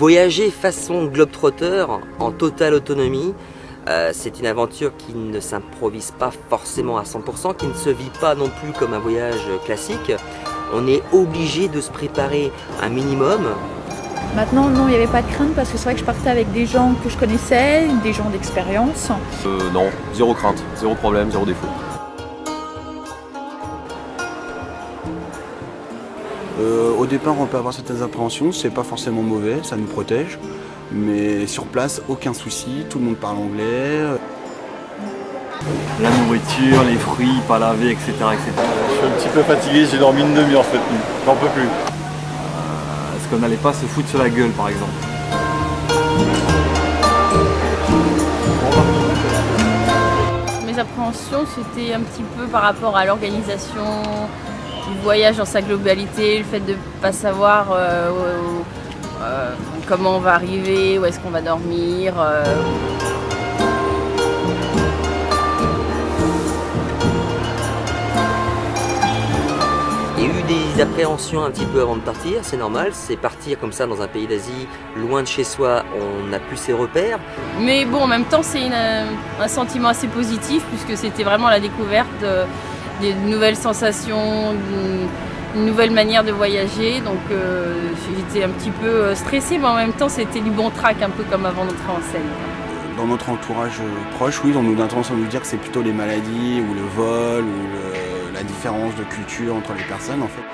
Voyager façon globetrotter en totale autonomie, c'est une aventure qui ne s'improvise pas forcément à 100%, qui ne se vit pas non plus comme un voyage classique. On est obligé de se préparer un minimum. Maintenant, non, il n'y avait pas de crainte parce que c'est vrai que je partais avec des gens que je connaissais, des gens d'expérience. Non, zéro crainte, zéro problème, zéro défaut. Au départ, on peut avoir certaines appréhensions, c'est pas forcément mauvais, ça nous protège. Mais sur place, aucun souci, tout le monde parle anglais. La nourriture, les fruits, pas lavés, etc., etc. Je suis un petit peu fatigué, j'ai dormi une demi-heure cette nuit, j'en peux plus. Est-ce qu'on n'allait pas se foutre sur la gueule par exemple? Mes appréhensions, c'était un petit peu par rapport à l'organisation du voyage dans sa globalité, le fait de ne pas savoir comment on va arriver, où est-ce qu'on va dormir. Il y a eu des appréhensions un petit peu avant de partir, c'est normal, c'est partir comme ça dans un pays d'Asie, loin de chez soi, on n'a plus ses repères. Mais bon, en même temps, c'est un sentiment assez positif puisque c'était vraiment la découverte de nouvelles sensations, une nouvelle manière de voyager. Donc j'étais un petit peu stressée, mais en même temps, c'était du bon track, un peu comme avant d'entrer en scène. Dans notre entourage proche, oui, on a tendance à nous dire que c'est plutôt les maladies ou le vol ou la différence de culture entre les personnes en fait.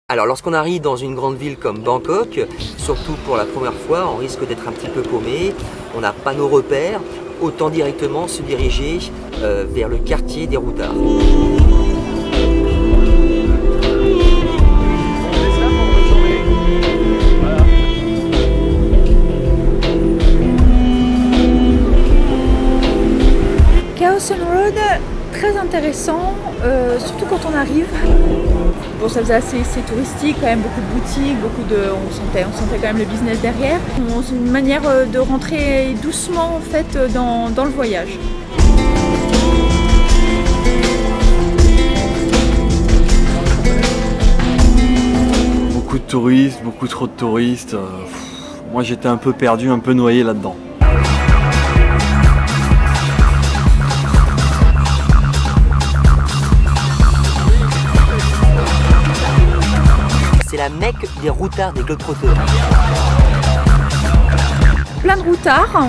Alors lorsqu'on arrive dans une grande ville comme Bangkok, surtout pour la première fois, on risque d'être un petit peu paumé, on n'a pas nos repères, autant directement se diriger vers le quartier des routards. Khao San Road, très intéressant, surtout quand on arrive. Bon, ça faisait assez touristique, quand même beaucoup de boutiques, on sentait quand même le business derrière. C'est une manière de rentrer doucement en fait dans le voyage. Beaucoup de touristes, beaucoup trop de touristes. Moi j'étais un peu perdu, un peu noyé là-dedans. C'est la Mecque des routards, des globetrotters. Plein de routards.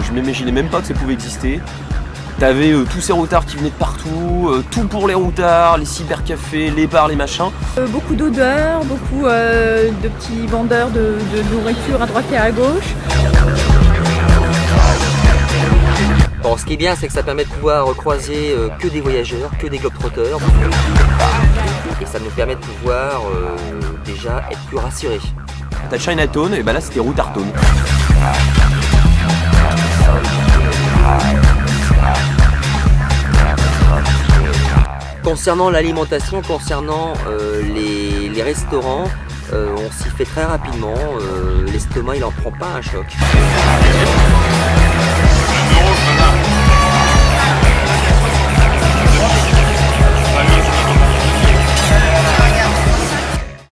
Je m'imaginais même pas que ça pouvait exister. T'avais tous ces routards qui venaient de partout, tout pour les routards, les cybercafés, les bars, les machins. Beaucoup d'odeurs, beaucoup de petits vendeurs de nourriture à droite et à gauche. Bon, ce qui est bien, c'est que ça permet de pouvoir croiser que des voyageurs, que des globetrotters. Et ça nous permet de pouvoir déjà être plus rassurés. T'as Chinatown, et ben là c'était Routard Town. Concernant l'alimentation, concernant les restaurants, on s'y fait très rapidement. L'estomac il en prend pas un choc.